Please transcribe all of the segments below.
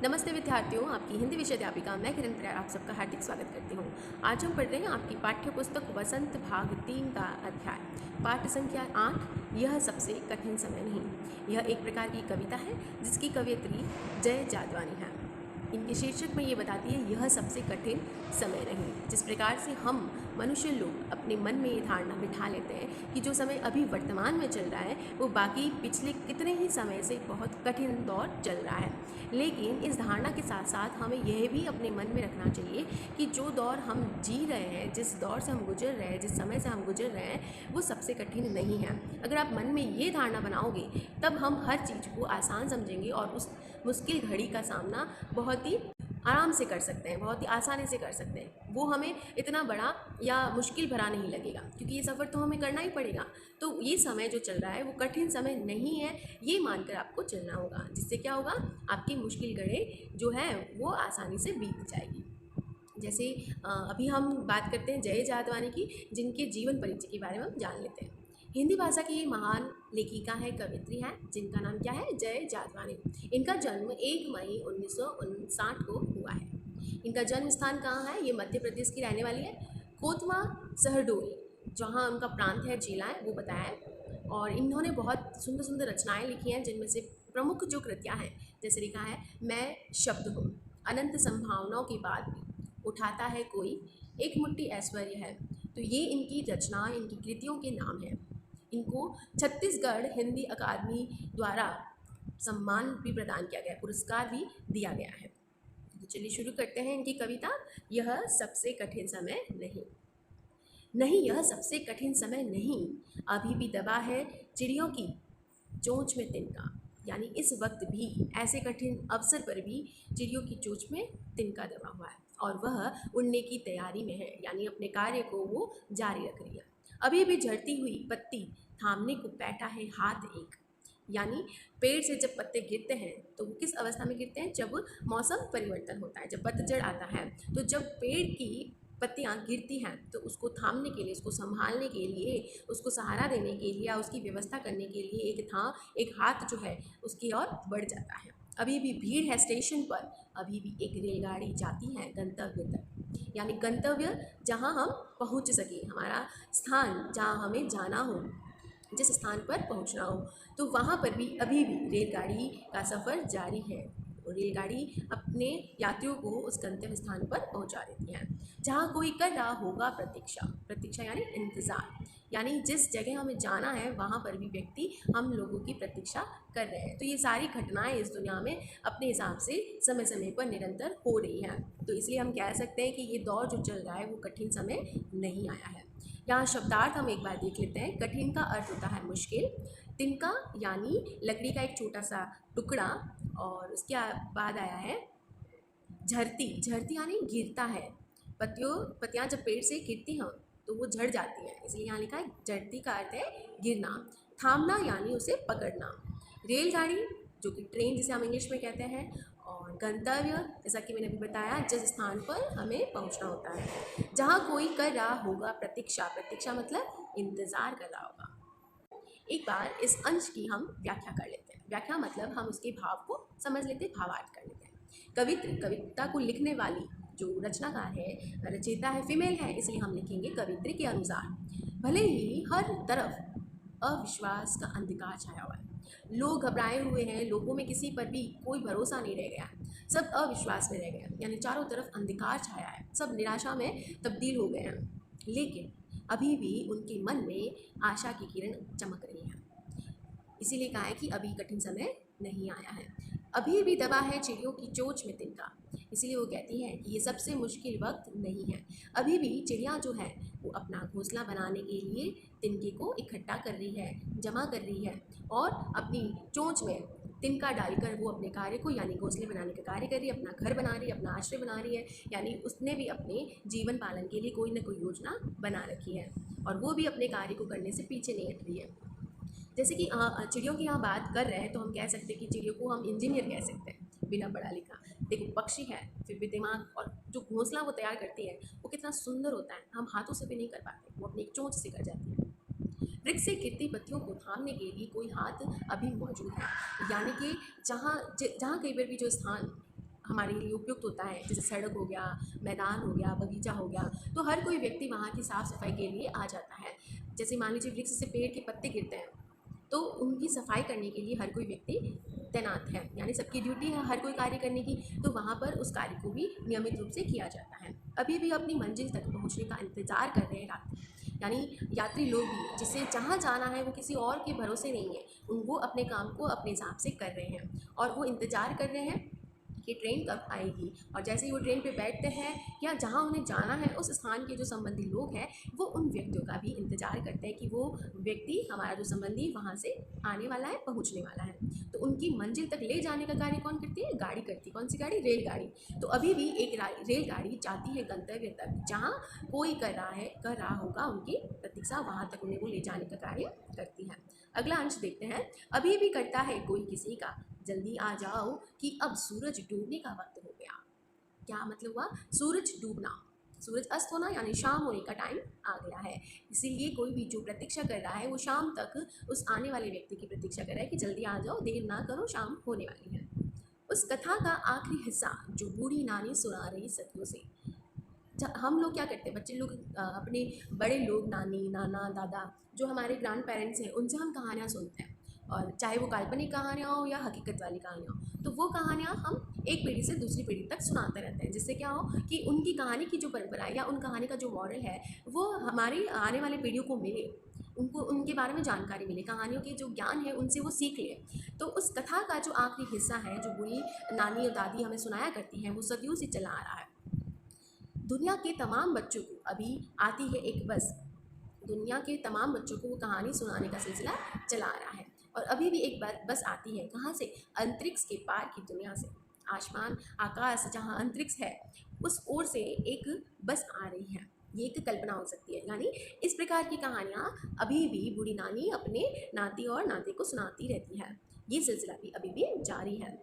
नमस्ते विद्यार्थियों, आपकी हिंदी विषय अध्यापिका मैं किरण प्रिया आप सबका हार्दिक स्वागत करती हूँ। आज हम पढ़ रहे हैं आपकी पाठ्य पुस्तक वसंत भाग 3 का अध्याय पाठ संख्या 8। यह सबसे कठिन समय नहीं। यह एक प्रकार की कविता है जिसकी कवयित्री जय जादवानी है। इनके शीर्षक में ये बताती है यह सबसे कठिन समय नहीं। जिस प्रकार से हम मनुष्य लोग अपने मन में ये धारणा बिठा लेते हैं कि जो समय अभी वर्तमान में चल रहा है वो बाकी पिछले कितने ही समय से बहुत कठिन दौर चल रहा है, लेकिन इस धारणा के साथ साथ हमें यह भी अपने मन में रखना चाहिए कि जो दौर हम जी रहे हैं, जिस दौर से हम गुजर रहे हैं, जिस समय से हम गुजर रहे हैं वो सबसे कठिन नहीं है। अगर आप मन में ये धारणा बनाओगे तब हम हर चीज़ को आसान समझेंगे और उस मुश्किल घड़ी का सामना बहुत ही आराम से कर सकते हैं, बहुत ही आसानी से कर सकते हैं। वो हमें इतना बड़ा या मुश्किल भरा नहीं लगेगा क्योंकि ये सफ़र तो हमें करना ही पड़ेगा। तो ये समय जो चल रहा है वो कठिन समय नहीं है, ये मानकर आपको चलना होगा, जिससे क्या होगा, आपकी मुश्किल घड़ी जो है वो आसानी से बीत जाएगी। जैसे अभी हम बात करते हैं जय जादवानी की, जिनके जीवन परिचय के बारे में हम जान लेते हैं। हिंदी भाषा की ये महान लेखिका है, कवयित्री है, जिनका नाम क्या है, जय जादवानी। इनका जन्म 1 मई 1959 को हुआ है। इनका जन्म स्थान कहाँ है, ये मध्य प्रदेश की रहने वाली है। कोतवा शहडोल जहाँ उनका प्रांत है, जिला है, वो बताया है। और इन्होंने बहुत सुंदर सुंदर रचनाएं लिखी हैं, जिनमें से प्रमुख जो कृतियाँ हैं, जैसे लिखा है मैं शब्द हूँ, अनंत संभावनाओं की बात उठाता है कोई, एक मुट्ठी ऐश्वर्य है। तो ये इनकी रचना, इनकी कृतियों के नाम हैं। इनको छत्तीसगढ़ हिंदी अकादमी द्वारा सम्मान भी प्रदान किया गया, पुरस्कार भी दिया गया है। तो चलिए शुरू करते हैं इनकी कविता। यह सबसे कठिन समय नहीं। नहीं, यह सबसे कठिन समय नहीं, अभी भी दबा है चिड़ियों की चोंच में तिनका। यानी इस वक्त भी, ऐसे कठिन अवसर पर भी चिड़ियों की चोंच में तिनका दबा हुआ है और वह उड़ने की तैयारी में है, यानी अपने कार्य को वो जारी रख रही है। अभी भी झड़ती हुई पत्ती थामने को बैठा है हाथ एक। यानी पेड़ से जब पत्ते गिरते हैं तो वो किस अवस्था में गिरते हैं, जब मौसम परिवर्तन होता है, जब पतझड़ आता है, तो जब पेड़ की पत्तियाँ गिरती हैं तो उसको थामने के लिए, उसको संभालने के लिए, उसको सहारा देने के लिए या उसकी व्यवस्था करने के लिए एक हाथ जो है उसकी ओर बढ़ जाता है। अभी भी भीड़ है स्टेशन पर, अभी भी एक रेलगाड़ी जाती है गंतव्य तक। यानी गंतव्य जहाँ हम पहुँच सके, हमारा स्थान जहाँ हमें जाना हो, जिस स्थान पर पहुंचना हो, तो वहाँ पर भी अभी भी रेलगाड़ी का सफ़र जारी है। रेलगाड़ी अपने यात्रियों को उस गंतव्य स्थान पर पहुंचा देती है जहाँ कोई कर रहा होगा प्रतीक्षा। प्रतीक्षा यानी इंतज़ार, यानी जिस जगह हमें जाना है वहाँ पर भी व्यक्ति हम लोगों की प्रतीक्षा कर रहे हैं। तो ये सारी घटनाएं इस दुनिया में अपने हिसाब से समय समय पर निरंतर हो रही हैं। तो इसलिए हम कह सकते हैं कि ये दौर जो चल रहा है वो कठिन समय नहीं आया है। यहाँ शब्दार्थ हम एक बार देख लेते हैं। कठिन का अर्थ होता है मुश्किल, तिनका यानी लकड़ी का एक छोटा सा टुकड़ा, और उसके बाद आया है झरती। झरती यानी गिरता है, पत्तियाँ जब पेड़ से गिरती हैं तो वो झड़ जाती हैं, इसलिए यहाँ लिखा है झरती का अर्थ है गिरना। थामना यानी उसे पकड़ना। रेलगाड़ी जो कि ट्रेन जिसे हम इंग्लिश में कहते हैं, और गंतव्य जैसा कि मैंने अभी बताया, जिस स्थान पर हमें पहुंचना होता है, जहाँ कोई कर रहा होगा प्रतीक्षा। प्रतीक्षा मतलब इंतज़ार कर रहा होगा। एक बार इस अंश की हम व्याख्या कर लेते हैं। व्याख्या मतलब हम उसके भाव को समझ लेते हैं, भावार्थ कर लेते हैं। कविता को लिखने वाली जो रचनाकार है, रचयिता है, फीमेल है, इसलिए हम लिखेंगे कवित्री के अनुसार। भले ही हर तरफ अविश्वास का अंधकार छाया हुआ है, लोग घबराए हुए हैं, लोगों में किसी पर भी कोई भरोसा नहीं रह गया, सब अविश्वास में रह गए, यानी चारों तरफ अंधकार छाया है, सब निराशा में तब्दील हो गए हैं। लेकिन अभी भी उनके मन में आशा की किरण चमक रही है। इसीलिए कहा है कि अभी कठिन समय नहीं आया है। अभी भी दबा है चिड़ियों की चोंच में तिनका, इसीलिए वो कहती है कि ये सबसे मुश्किल वक्त नहीं है। अभी भी चिड़िया जो है वो अपना घोंसला बनाने के लिए तिनके को इकट्ठा कर रही है, जमा कर रही है, और अपनी चोंच में तिनका डालकर वो अपने कार्य को, यानी घोंसले बनाने का कार्य कर रही है, अपना घर बना रही है, अपना आश्रय बना रही है। यानी उसने भी अपने जीवन पालन के लिए कोई ना कोई योजना बना रखी है और वो भी अपने कार्य को करने से पीछे नहीं हट रही है। जैसे कि चिड़ियों की यहाँ बात कर रहे हैं तो हम कह सकते हैं कि चिड़ियों को हम इंजीनियर कह सकते हैं, बिना पढ़ा लिखा। देखो, पक्षी है, फिर भी दिमाग, और जो घोंसला वो तैयार करती है वो कितना सुंदर होता है, हम हाथों से भी नहीं कर पाते, वो अपनी एक चोंच से कर जाती है। वृक्ष से गिरती पत्तियों को थामने के लिए कोई हाथ अभी मौजूद है, यानी कि जहाँ कई बार भी जो स्थान हमारे लिए उपयुक्त होता है, जैसे सड़क हो गया, मैदान हो गया, बगीचा हो गया, तो हर कोई व्यक्ति वहाँ की साफ़ सफाई के लिए आ जाता है। जैसे मान लीजिए वृक्ष से पेड़ के पत्ते गिरते हैं, तो उनकी सफाई करने के लिए हर कोई व्यक्ति तैनात है, यानी सबकी ड्यूटी है हर कोई कार्य करने की, तो वहाँ पर उस कार्य को भी नियमित रूप से किया जाता है। अभी भी अपनी मंजिल तक पहुँचने का इंतज़ार कर रहे हैं, यानी यात्री लोग भी, जिसे जहाँ जाना है वो किसी और के भरोसे नहीं है, वो अपने काम को अपने हिसाब से कर रहे हैं और वो इंतज़ार कर रहे हैं कि ट्रेन कब आएगी। और जैसे ही वो ट्रेन पे बैठते हैं या जहाँ उन्हें जाना है, उस स्थान के जो संबंधी लोग हैं वो उन व्यक्तियों का भी इंतज़ार करते हैं कि वो व्यक्ति, हमारा जो संबंधी वहाँ से आने वाला है, पहुँचने वाला है। तो उनकी मंजिल तक ले जाने का कार्य कौन करती है? गाड़ी करती है। कौन सी गाड़ी? रेलगाड़ी। तो अभी भी एक रेलगाड़ी जाती है गंतव्य तक, जहाँ कोई कर रहा होगा उनकी प्रतीक्षा, वहाँ तक उन्हें वो ले जाने का कार्य करती है। अगला अंश देखते हैं। अभी भी करता है कोई किसी का, जल्दी आ जाओ कि अब सूरज डूबने का वक्त हो गया। क्या मतलब हुआ? सूरज डूबना, सूरज अस्त होना, यानी शाम होने का टाइम आ गया है। इसीलिए कोई भी जो प्रतीक्षा कर रहा है वो शाम तक उस आने वाले व्यक्ति की प्रतीक्षा कर रहा है कि जल्दी आ जाओ, देर ना करो, शाम होने वाली है। उस कथा का आखिरी हिस्सा जो बूढ़ी नानी सुना रही सदियों से। हम लोग क्या करते हैं, बच्चे लोग अपने बड़े लोग, नानी, नाना, दादा, जो हमारे ग्रैंड पेरेंट्स हैं, उनसे हम कहानियाँ सुनते हैं, और चाहे वो काल्पनिक कहानियाँ हो या हकीकत वाली कहानियाँ हो, तो वो कहानियाँ हम एक पीढ़ी से दूसरी पीढ़ी तक सुनाते रहते हैं, जिससे क्या हो कि उनकी कहानी की जो परंपरा है या उन कहानी का जो मॉरल है वो हमारी आने वाली पीढ़ियों को मिले, उनको उनके बारे में जानकारी मिले, कहानियों के जो ज्ञान है उनसे वो सीख ले। तो उस कथा का जो आखिरी हिस्सा है, जो बूढ़ी नानी और दादी हमें सुनाया करती हैं, वो सदियों से चला आ रहा है। दुनिया के तमाम बच्चों को अभी आती है एक बस, दुनिया के तमाम बच्चों को वो कहानी सुनाने का सिलसिला चला आ रहा है, और अभी भी एक बार बस आती है, कहाँ से? अंतरिक्ष के पार की दुनिया से। आसमान, आकाश, जहाँ अंतरिक्ष है, उस ओर से एक बस आ रही है। ये एक कल्पना हो सकती है, यानी इस प्रकार की कहानियाँ अभी भी बूढ़ी नानी अपने नाती और नाते को सुनाती रहती है। ये सिलसिला भी अभी भी जारी है।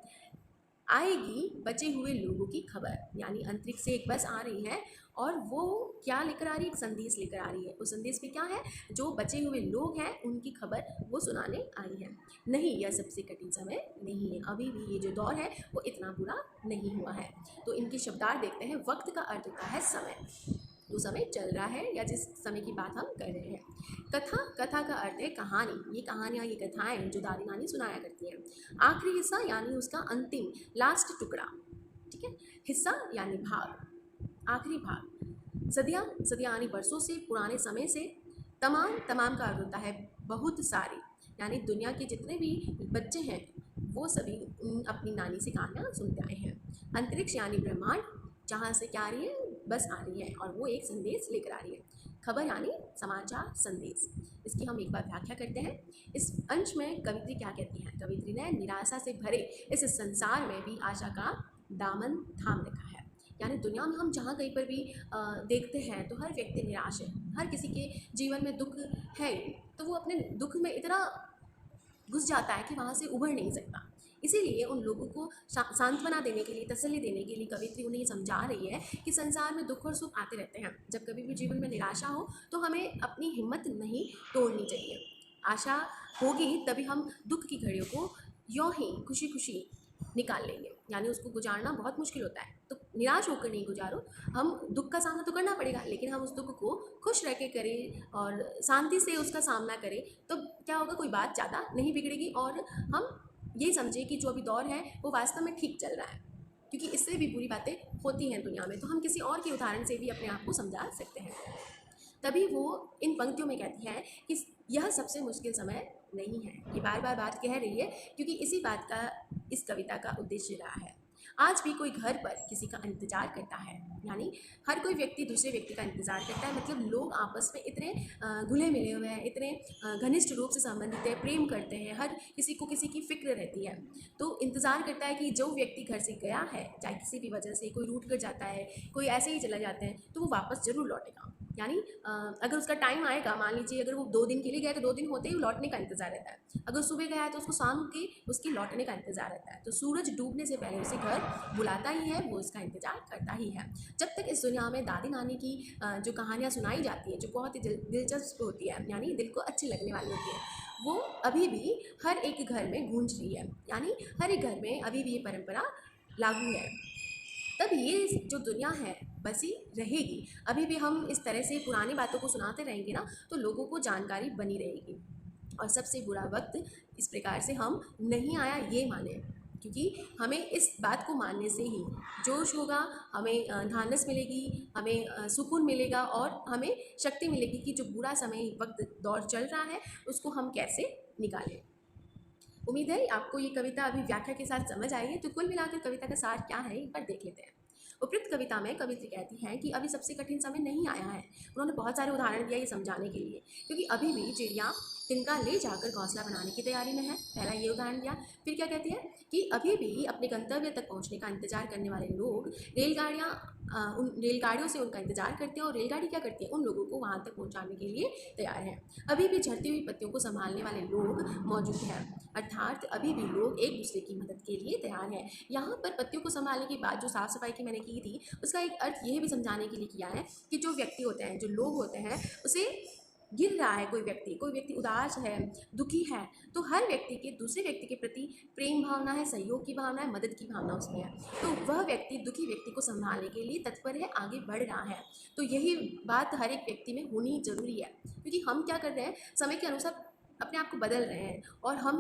आएगी बचे हुए लोगों की खबर, यानी अंतरिक्ष से एक बस आ रही है और वो क्या लेकर आ रही है? एक संदेश लेकर आ रही है। उस संदेश में क्या है? जो बचे हुए लोग हैं उनकी खबर वो सुनाने आई है। नहीं, यह सबसे कठिन समय नहीं है, अभी भी ये जो दौर है वो इतना बुरा नहीं हुआ है। तो इनके शब्दार्थ देखते हैं। वक्त का अर्थ होता है समय, जो समय चल रहा है या जिस समय की बात हम कर रहे हैं। कथा का अर्थ है कहानी, ये कहानियाँ, ये कथाएं जो दादी नानी सुनाया करती हैं। आखिरी हिस्सा यानी उसका अंतिम, लास्ट टुकड़ा, ठीक है। हिस्सा यानी भाग, आखिरी भाग। सदियाँ सदियाँ यानी बरसों से, पुराने समय से। तमाम का अर्थ होता है बहुत सारे, यानी दुनिया के जितने भी बच्चे हैं वो सभी अपनी नानी से कहानियाँ सुनते आए हैं। अंतरिक्ष यानी ब्रह्मांड, जहाँ से क्या आ रही है? बस आ रही है और वो एक संदेश लेकर आ रही है। खबर यानी समाचार, संदेश। इसकी हम एक बार व्याख्या करते हैं। इस अंश में कवित्री क्या कहती हैं? कवित्री ने निराशा से भरे इस संसार में भी आशा का दामन थाम रखा है। यानी दुनिया में हम जहाँ कहीं पर भी देखते हैं तो हर व्यक्ति निराश है, हर किसी के जीवन में दुख है, तो वो अपने दुख में इतना घुस जाता है कि वहाँ से उभर नहीं सकता। इसीलिए उन लोगों को सांत्वना देने के लिए, तसल्ली देने के लिए कवित्री उन्हें समझा रही है कि संसार में दुख और सुख आते रहते हैं। जब कभी भी जीवन में निराशा हो तो हमें अपनी हिम्मत नहीं तोड़नी चाहिए। आशा होगी तभी हम दुख की घड़ियों को यूँ ही खुशी खुशी निकाल लेंगे, यानी उसको गुजारना बहुत मुश्किल होता है। तो निराश होकर नहीं गुजारो, हम दुख का सामना तो करना पड़ेगा, लेकिन हम उस दुख को खुश रह के करें और शांति से उसका सामना करें, तो क्या होगा? कोई बात ज़्यादा नहीं बिगड़ेगी और हम ये समझें कि जो अभी दौर है वो वास्तव में ठीक चल रहा है, क्योंकि इससे भी बुरी बातें होती हैं दुनिया में, तो हम किसी और के उदाहरण से भी अपने आप को समझा सकते हैं। तभी वो इन पंक्तियों में कहती है कि यह सबसे मुश्किल समय नहीं है। ये बार बार बात कह रही है क्योंकि इसी बात का इस कविता का उद्देश्य रहा है। आज भी कोई घर पर किसी का इंतज़ार करता है, यानी हर कोई व्यक्ति दूसरे व्यक्ति का इंतज़ार करता है। मतलब लोग आपस में इतने घुले मिले हुए हैं, इतने घनिष्ठ रूप से संबंधित है, प्रेम करते हैं, हर किसी को किसी की फिक्र रहती है। तो इंतज़ार करता है कि जो व्यक्ति घर से गया है, चाहे किसी भी वजह से, कोई रूठ कर जाता है, कोई ऐसे ही चला जाता है, तो वो वापस ज़रूर लौटेगा। यानी अगर उसका टाइम आएगा, मान लीजिए अगर वो 2 दिन के लिए गया तो 2 दिन होते ही लौटने का इंतज़ार रहता है। अगर सुबह गया है तो उसको शाम के उसके लौटने का इंतज़ार रहता है। तो सूरज डूबने से पहले उसे घर बुलाता ही है, वो उसका इंतज़ार करता ही है। जब तक इस दुनिया में दादी नानी की जो कहानियाँ सुनाई जाती हैं, जो बहुत ही दिलचस्प होती है, यानी दिल को अच्छी लगने वाली होती है, वो अभी भी हर एक घर में गूंज रही है। यानी हर एक घर में अभी भी ये परंपरा लागू है। तब ये जो दुनिया है बसी रहेगी। अभी भी हम इस तरह से पुरानी बातों को सुनाते रहेंगे ना, तो लोगों को जानकारी बनी रहेगी। और सबसे बुरा वक्त इस प्रकार से हम नहीं आया ये माने, क्योंकि हमें इस बात को मानने से ही जोश होगा, हमें ढांढस मिलेगी, हमें सुकून मिलेगा और हमें शक्ति मिलेगी कि जो बुरा समय वक्त दौर चल रहा है उसको हम कैसे निकालें। उम्मीद है आपको ये कविता अभी व्याख्या के साथ समझ आई है। तो कुल मिलाकर कविता का सार क्या है एक बार देख लेते हैं। उपयुक्त कविता में कवित्री कहती हैं कि अभी सबसे कठिन समय नहीं आया है। उन्होंने बहुत सारे उदाहरण दिया ये समझाने के लिए, क्योंकि अभी भी चिड़िया तिनका ले जाकर घोंसला बनाने की तैयारी में है। पहला ये उदाहरण दिया। फिर क्या कहती है कि अभी भी अपने गंतव्य तक पहुंचने का इंतजार करने वाले लोग उन रेलगाड़ियों से उनका इंतजार करते हैं, और रेलगाड़ी क्या करती है, उन लोगों को वहां तक पहुंचाने के लिए तैयार है। अभी भी झड़ती हुई पत्तियों को संभालने वाले लोग मौजूद हैं, अर्थात अभी भी लोग एक दूसरे की मदद के लिए तैयार हैं। यहाँ पर पत्तियों को संभालने की बात जो साफ सफाई की मैंने की थी, उसका एक अर्थ यह भी समझाने के लिए किया है कि जो व्यक्ति होते हैं, जो लोग होते हैं, उसे गिर रहा है कोई व्यक्ति उदास है, दुखी है, तो हर व्यक्ति के दूसरे व्यक्ति के प्रति प्रेम भावना है, सहयोग की भावना है, मदद की भावना उसमें है। तो वह व्यक्ति दुखी व्यक्ति को संभालने के लिए तत्पर है, आगे बढ़ रहा है। तो यही बात हर एक व्यक्ति में होनी जरूरी है, क्योंकि हम क्या कर रहे हैं, समय के अनुसार अपने आप को बदल रहे हैं और हम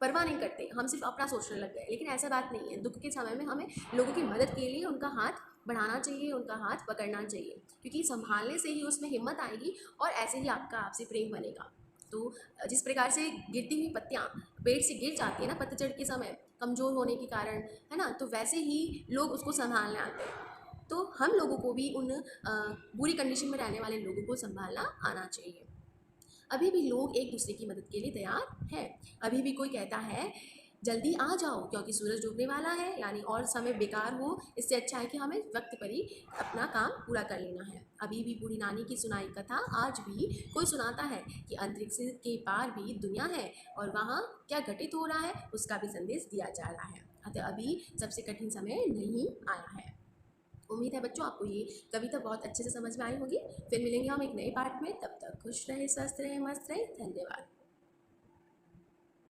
परवाह नहीं करते, हम सिर्फ अपना सोचने लग गए। लेकिन ऐसा बात नहीं है। दुख के समय में हमें लोगों की मदद के लिए उनका हाथ बढ़ाना चाहिए, उनका हाथ पकड़ना चाहिए, क्योंकि संभालने से ही उसमें हिम्मत आएगी और ऐसे ही आपका आपसे प्रेम बनेगा। तो जिस प्रकार से गिरती हुई पत्तियाँ पेड़ से गिर जाती है ना पतझड़ के समय, कमज़ोर होने के कारण, है ना, तो वैसे ही लोग उसको संभालने आते हैं। तो हम लोगों को भी उन बुरी कंडीशन में रहने वाले लोगों को संभालना आना चाहिए। अभी भी लोग एक दूसरे की मदद के लिए तैयार हैं। अभी भी कोई कहता है जल्दी आ जाओ क्योंकि सूरज डूबने वाला है, यानी और समय बेकार हो, इससे अच्छा है कि हमें वक्त पर ही अपना काम पूरा कर लेना है। अभी भी बूढ़ी नानी की सुनाई कथा आज भी कोई सुनाता है कि अंतरिक्ष के पार भी दुनिया है और वहाँ क्या घटित हो रहा है उसका भी संदेश दिया जा रहा है। अतः अभी सबसे कठिन समय नहीं आया है। उम्मीद है बच्चों आपको ये कविता बहुत अच्छे से समझ में आई होगी। फिर मिलेंगे हम एक नए पार्ट में, तब तक खुश रहे, स्वस्थ रहे, मस्त रहे। धन्यवाद।